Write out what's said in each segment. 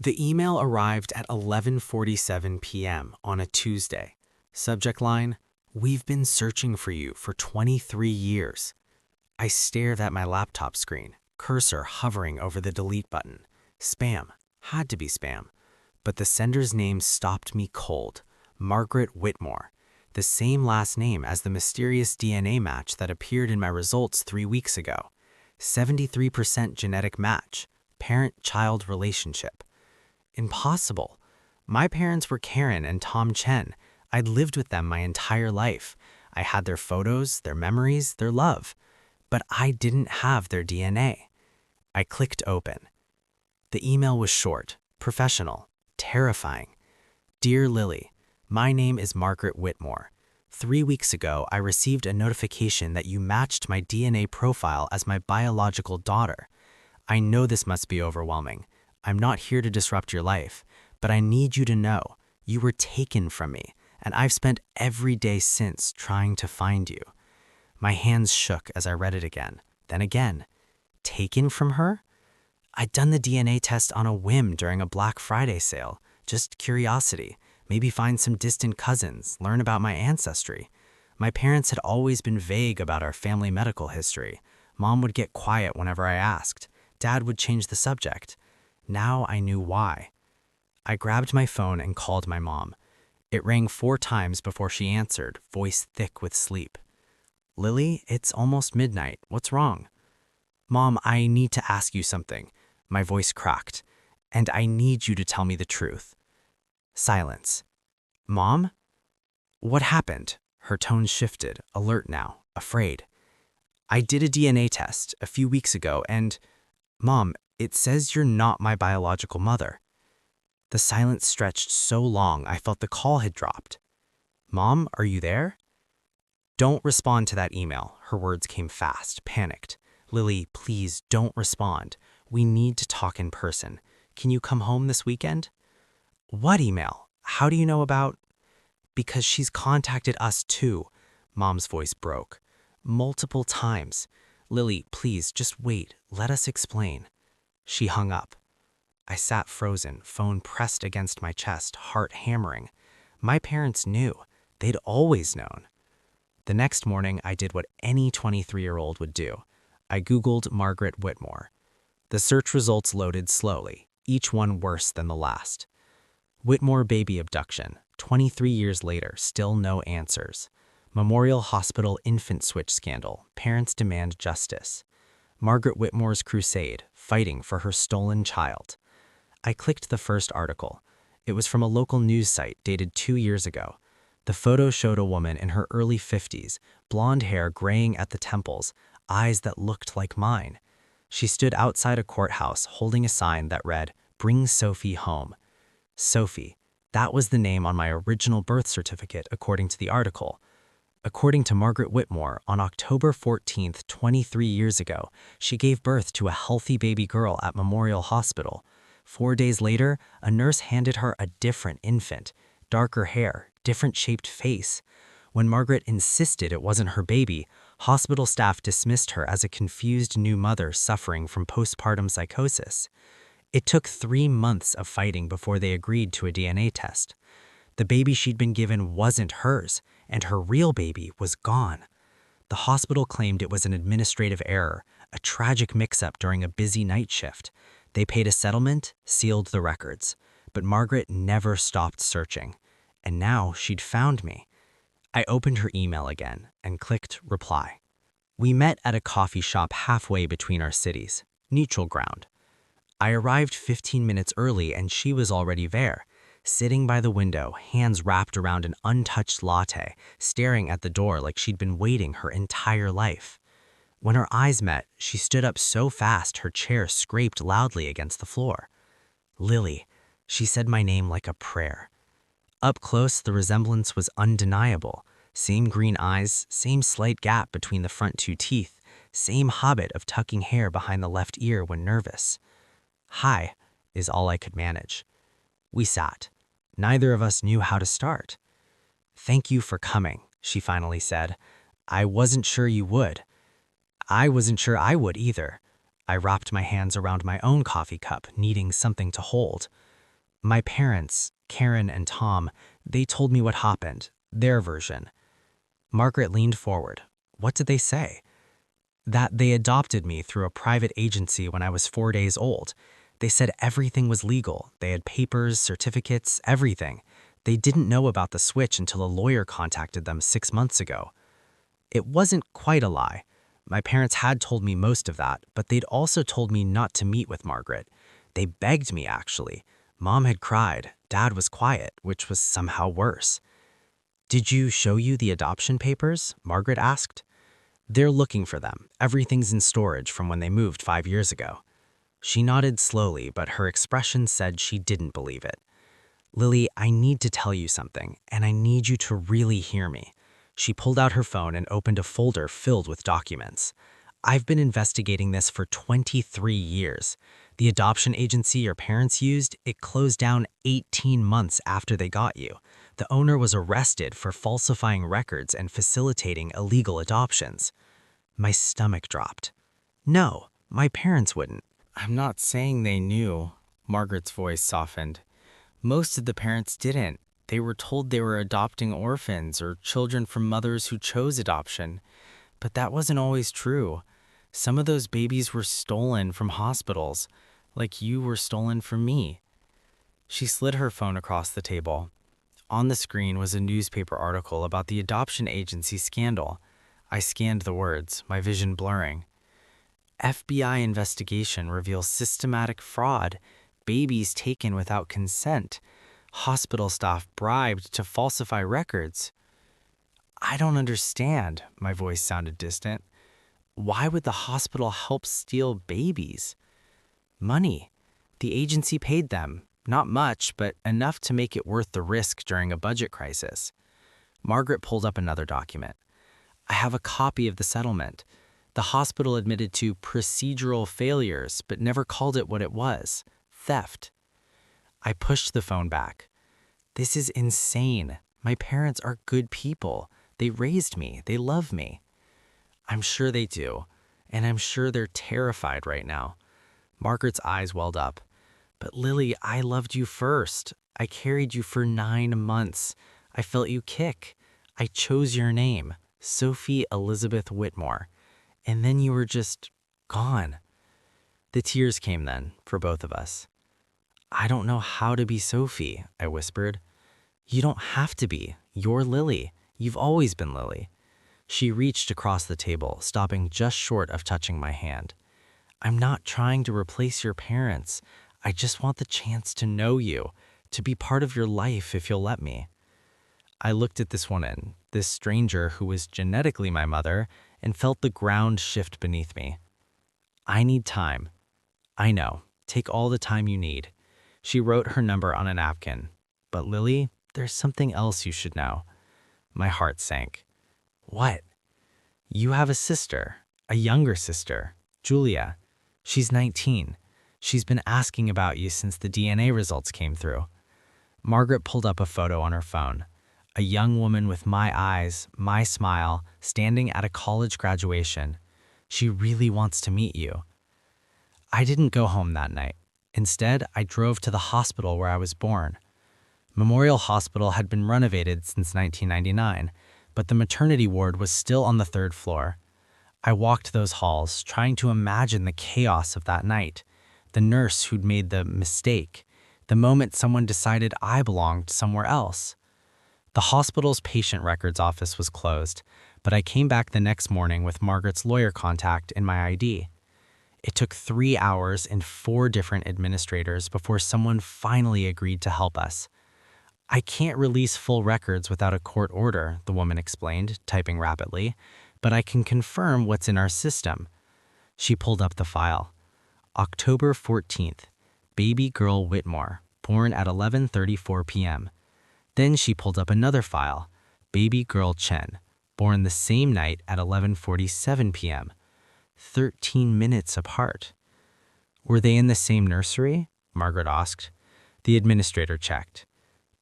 The email arrived at 11:47 p.m. on a Tuesday. Subject line, "We've been searching for you for 23 years." I stared at my laptop screen, cursor hovering over the delete button. Spam. Had to be spam. But the sender's name stopped me cold. Margaret Whitmore. The same last name as the mysterious DNA match that appeared in my results 3 weeks ago. 73% genetic match. Parent-child relationship. Impossible. My parents were Karen and Tom Chen. I'd lived with them my entire life. I had their photos, their memories, their love. But I didn't have their DNA. I clicked open. The email was short, professional, terrifying. Dear Lily, my name is Margaret Whitmore. 3 weeks ago, I received a notification that you matched my DNA profile as my biological daughter. I know this must be overwhelming. I'm not here to disrupt your life, but I need you to know you were taken from me, and I've spent every day since trying to find you. My hands shook as I read it again, then again. Taken from her? I'd done the DNA test on a whim during a Black Friday sale, just curiosity, maybe find some distant cousins, learn about my ancestry. My parents had always been vague about our family medical history. Mom would get quiet whenever I asked. Dad would change the subject. Now I knew why. I grabbed my phone and called my mom. It rang 4 times before she answered, voice thick with sleep. Lily, it's almost midnight. What's wrong? Mom, I need to ask you something. My voice cracked. And I need you to tell me the truth. Silence. Mom? What happened? Her tone shifted, alert now, afraid. I did a DNA test a few weeks ago and, Mom, it says you're not my biological mother. The silence stretched so long I felt the call had dropped. Mom, are you there? Don't respond to that email. Her words came fast, panicked. Lily, please don't respond. We need to talk in person. Can you come home this weekend? What email? How do you know about? Because she's contacted us too. Mom's voice broke. Multiple times. Lily, please just wait. Let us explain. She hung up. I sat frozen, phone pressed against my chest, heart hammering. My parents knew. They'd always known. The next morning, I did what any 23-year-old would do. I Googled Margaret Whitmore. The search results loaded slowly, each one worse than the last. Whitmore baby abduction. 23 years later, still no answers. Memorial Hospital infant switch scandal. Parents demand justice. Margaret Whitmore's crusade, fighting for her stolen child. I clicked the first article. It was from a local news site dated 2 years ago. The photo showed a woman in her early 50s, blonde hair graying at the temples, eyes that looked like mine. She stood outside a courthouse holding a sign that read, "Bring Sophie home." Sophie, that was the name on my original birth certificate according to the article. According to Margaret Whitmore, on October 14th, 23 years ago, she gave birth to a healthy baby girl at Memorial Hospital. 4 days later, a nurse handed her a different infant, darker hair, different shaped face. When Margaret insisted it wasn't her baby, hospital staff dismissed her as a confused new mother suffering from postpartum psychosis. It took 3 months of fighting before they agreed to a DNA test. The baby she'd been given wasn't hers, and her real baby was gone. The hospital claimed it was an administrative error, a tragic mix-up during a busy night shift. They paid a settlement, sealed the records. But Margaret never stopped searching. And now she'd found me. I opened her email again and clicked reply. We met at a coffee shop halfway between our cities, neutral ground. I arrived 15 minutes early and she was already there, sitting by the window, hands wrapped around an untouched latte, staring at the door like she'd been waiting her entire life. When our eyes met, she stood up so fast her chair scraped loudly against the floor. Lily, she said my name like a prayer. Up close, the resemblance was undeniable. Same green eyes, same slight gap between the front 2 teeth, same habit of tucking hair behind the left ear when nervous. Hi, is all I could manage. We sat. Neither of us knew how to start. Thank you for coming, she finally said. I wasn't sure you would. I wasn't sure I would either. I wrapped my hands around my own coffee cup, needing something to hold. My parents, Karen and Tom, they told me what happened, their version. Margaret leaned forward. What did they say? That they adopted me through a private agency when I was 4 days old. They said everything was legal. They had papers, certificates, everything. They didn't know about the switch until a lawyer contacted them 6 months ago. It wasn't quite a lie. My parents had told me most of that, but they'd also told me not to meet with Margaret. They begged me, actually. Mom had cried. Dad was quiet, which was somehow worse. Did you show you the adoption papers? Margaret asked. They're looking for them. Everything's in storage from when they moved 5 years ago. She nodded slowly, but her expression said she didn't believe it. Lily, I need to tell you something, and I need you to really hear me. She pulled out her phone and opened a folder filled with documents. I've been investigating this for 23 years. The adoption agency your parents used, it closed down 18 months after they got you. The owner was arrested for falsifying records and facilitating illegal adoptions. My stomach dropped. No, my parents wouldn't. I'm not saying they knew. Margaret's voice softened. Most of the parents didn't. They were told they were adopting orphans or children from mothers who chose adoption. But that wasn't always true. Some of those babies were stolen from hospitals, like you were stolen from me. She slid her phone across the table. On the screen was a newspaper article about the adoption agency scandal. I scanned the words, my vision blurring. FBI investigation reveals systematic fraud, babies taken without consent, hospital staff bribed to falsify records. I don't understand, my voice sounded distant. Why would the hospital help steal babies? Money. The agency paid them. Not much, but enough to make it worth the risk during a budget crisis. Margaret pulled up another document. I have a copy of the settlement. The hospital admitted to procedural failures, but never called it what it was: theft. I pushed the phone back. This is insane. My parents are good people. They raised me. They love me. I'm sure they do, and I'm sure they're terrified right now. Margaret's eyes welled up. But Lily, I loved you first. I carried you for 9 months. I felt you kick. I chose your name, Sophie Elizabeth Whitmore. And then you were just gone. The tears came then, for both of us. I don't know how to be Sophie, I whispered. You don't have to be. You're Lily. You've always been Lily. She reached across the table, stopping just short of touching my hand. I'm not trying to replace your parents. I just want the chance to know you, to be part of your life if you'll let me. I looked at this woman, this stranger who was genetically my mother, and felt the ground shift beneath me. I need time. I know. Take all the time you need. She wrote her number on a napkin. But Lily, there's something else you should know. My heart sank. What? You have a sister, a younger sister, Julia. She's 19. She's been asking about you since the DNA results came through. Margaret pulled up a photo on her phone. A young woman with my eyes, my smile, standing at a college graduation. She really wants to meet you. I didn't go home that night. Instead, I drove to the hospital where I was born. Memorial Hospital had been renovated since 1999, but the maternity ward was still on the 3rd floor. I walked those halls, trying to imagine the chaos of that night, the nurse who'd made the mistake, the moment someone decided I belonged somewhere else. The hospital's patient records office was closed, but I came back the next morning with Margaret's lawyer contact in my ID. It took 3 hours and 4 different administrators before someone finally agreed to help us. I can't release full records without a court order, the woman explained, typing rapidly, but I can confirm what's in our system. She pulled up the file. October 14th, baby girl Whitmore, born at 11:34 p.m. Then she pulled up another file, baby girl Chen, born the same night at 11:47 p.m. 13 minutes apart. Were they in the same nursery? Margaret asked. The administrator checked.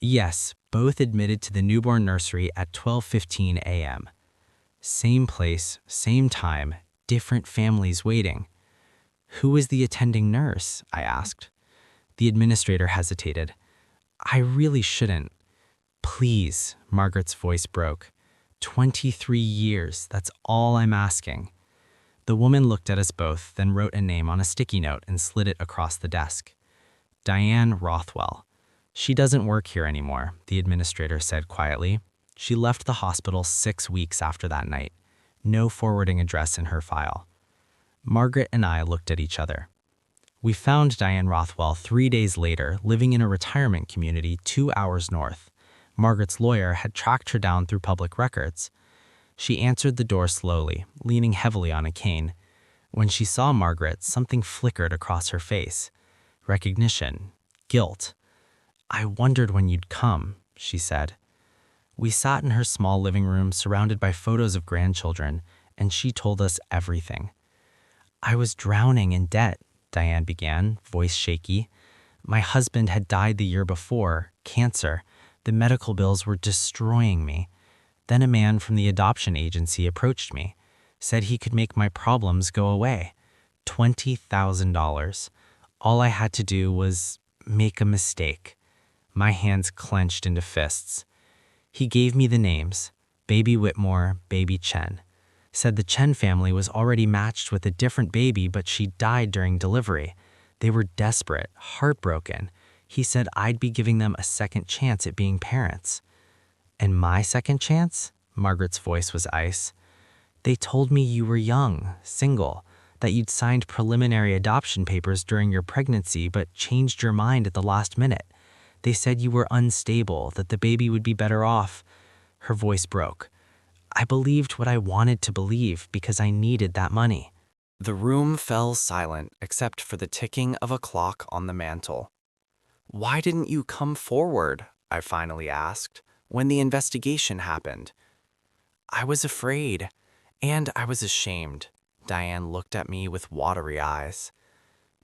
Yes, both admitted to the newborn nursery at 12:15 a.m. Same place, same time, different families waiting. Who was the attending nurse? I asked. The administrator hesitated. I really shouldn't. Please, Margaret's voice broke. 23 years, that's all I'm asking. The woman looked at us both, then wrote a name on a sticky note and slid it across the desk. Diane Rothwell. She doesn't work here anymore, the administrator said quietly. She left the hospital 6 weeks after that night. No forwarding address in her file. Margaret and I looked at each other. We found Diane Rothwell 3 days later, living in a retirement community 2 hours north. Margaret's lawyer had tracked her down through public records. She answered the door slowly, leaning heavily on a cane. When she saw Margaret, something flickered across her face. Recognition. Guilt. "I wondered when you'd come," she said. We sat in her small living room surrounded by photos of grandchildren, and she told us everything. "I was drowning in debt," Diane began, voice shaky. "My husband had died the year before, cancer. The medical bills were destroying me. Then a man from the adoption agency approached me, said he could make my problems go away. $20,000. All I had to do was make a mistake." My hands clenched into fists. He gave me the names, Baby Whitmore, Baby Chen. Said the Chen family was already matched with a different baby, but she died during delivery. They were desperate, heartbroken. He said I'd be giving them a second chance at being parents. "And my second chance?" Margaret's voice was ice. "They told me you were young, single, that you'd signed preliminary adoption papers during your pregnancy but changed your mind at the last minute. They said you were unstable, that the baby would be better off." Her voice broke. "I believed what I wanted to believe because I needed that money." The room fell silent except for the ticking of a clock on the mantel. "Why didn't you come forward?" I finally asked, "when the investigation happened?" "I was afraid, and I was ashamed." Diane looked at me with watery eyes.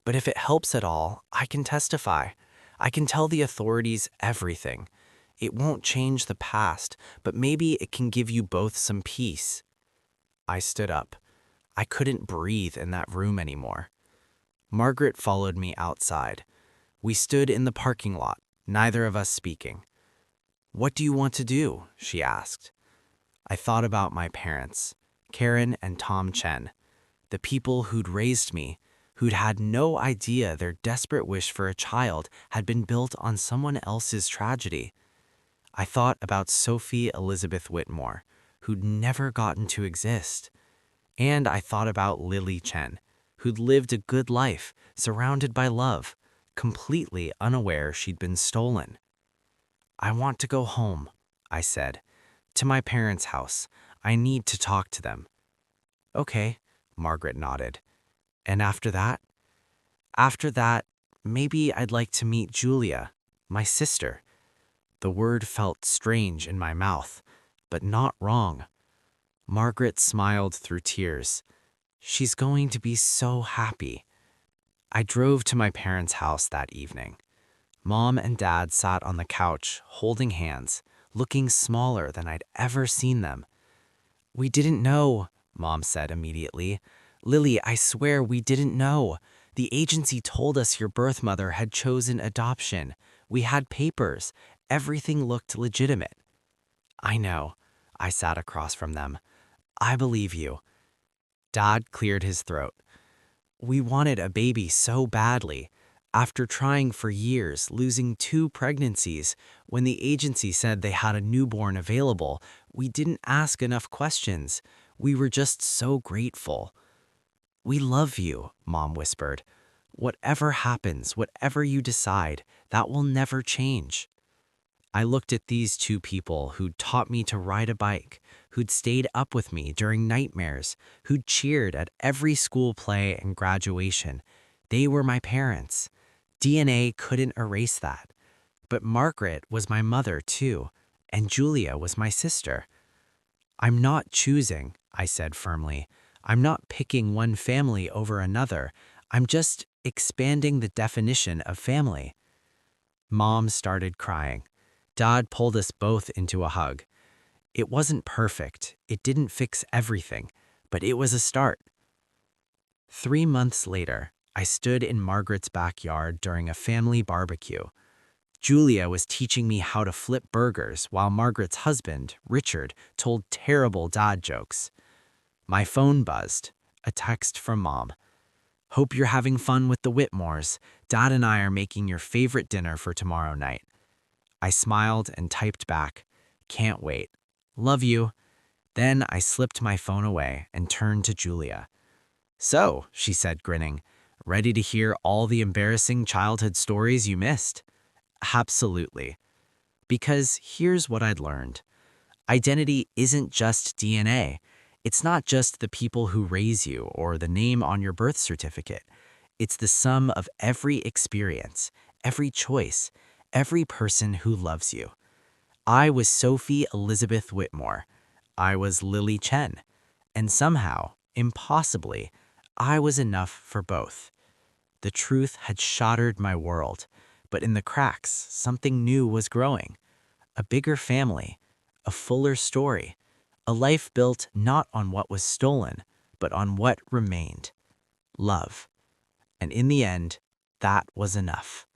"But if it helps at all, I can testify. I can tell the authorities everything. It won't change the past, but maybe it can give you both some peace." I stood up. I couldn't breathe in that room anymore. Margaret followed me outside. We stood in the parking lot, neither of us speaking. "What do you want to do?" she asked. I thought about my parents, Karen and Tom Chen, the people who'd raised me, who'd had no idea their desperate wish for a child had been built on someone else's tragedy. I thought about Sophie Elizabeth Whitmore, who'd never gotten to exist. And I thought about Lily Chen, who'd lived a good life, surrounded by love, completely unaware she'd been stolen. "I want to go home," I said, "to my parents' house. I need to talk to them." "Okay," Margaret nodded. "And after that?" "After that, maybe I'd like to meet Julia, my sister." The word felt strange in my mouth, but not wrong. Margaret smiled through tears. "She's going to be so happy." I drove to my parents' house that evening. Mom and Dad sat on the couch, holding hands, looking smaller than I'd ever seen them. "We didn't know," Mom said immediately. "Lily, I swear we didn't know. The agency told us your birth mother had chosen adoption. We had papers. Everything looked legitimate." "I know." I sat across from them. "I believe you." Dad cleared his throat. "We wanted a baby so badly. After trying for years, losing 2 pregnancies, when the agency said they had a newborn available, we didn't ask enough questions. We were just so grateful." "We love you," Mom whispered. "Whatever happens, whatever you decide, that will never change." I looked at these 2 people who'd taught me to ride a bike, who'd stayed up with me during nightmares, who'd cheered at every school play and graduation. They were my parents. DNA couldn't erase that. But Margaret was my mother too, and Julia was my sister. "I'm not choosing," I said firmly. "I'm not picking one family over another. I'm just expanding the definition of family." Mom started crying. Dad pulled us both into a hug. It wasn't perfect. It didn't fix everything, but it was a start. 3 months later, I stood in Margaret's backyard during a family barbecue. Julia was teaching me how to flip burgers while Margaret's husband, Richard, told terrible dad jokes. My phone buzzed. A text from Mom. "Hope you're having fun with the Whitmores. Dad and I are making your favorite dinner for tomorrow night." I smiled and typed back, "Can't wait. Love you." Then I slipped my phone away and turned to Julia. "So," she said, grinning, "ready to hear all the embarrassing childhood stories you missed?" Absolutely. Because here's what I'd learned. Identity isn't just DNA. It's not just the people who raise you or the name on your birth certificate. It's the sum of every experience, every choice, every person who loves you. I was Sophie Elizabeth Whitmore. I was Lily Chen. And somehow, impossibly, I was enough for both. The truth had shattered my world, but in the cracks, something new was growing. A bigger family, a fuller story, a life built not on what was stolen, but on what remained. Love. And in the end, that was enough.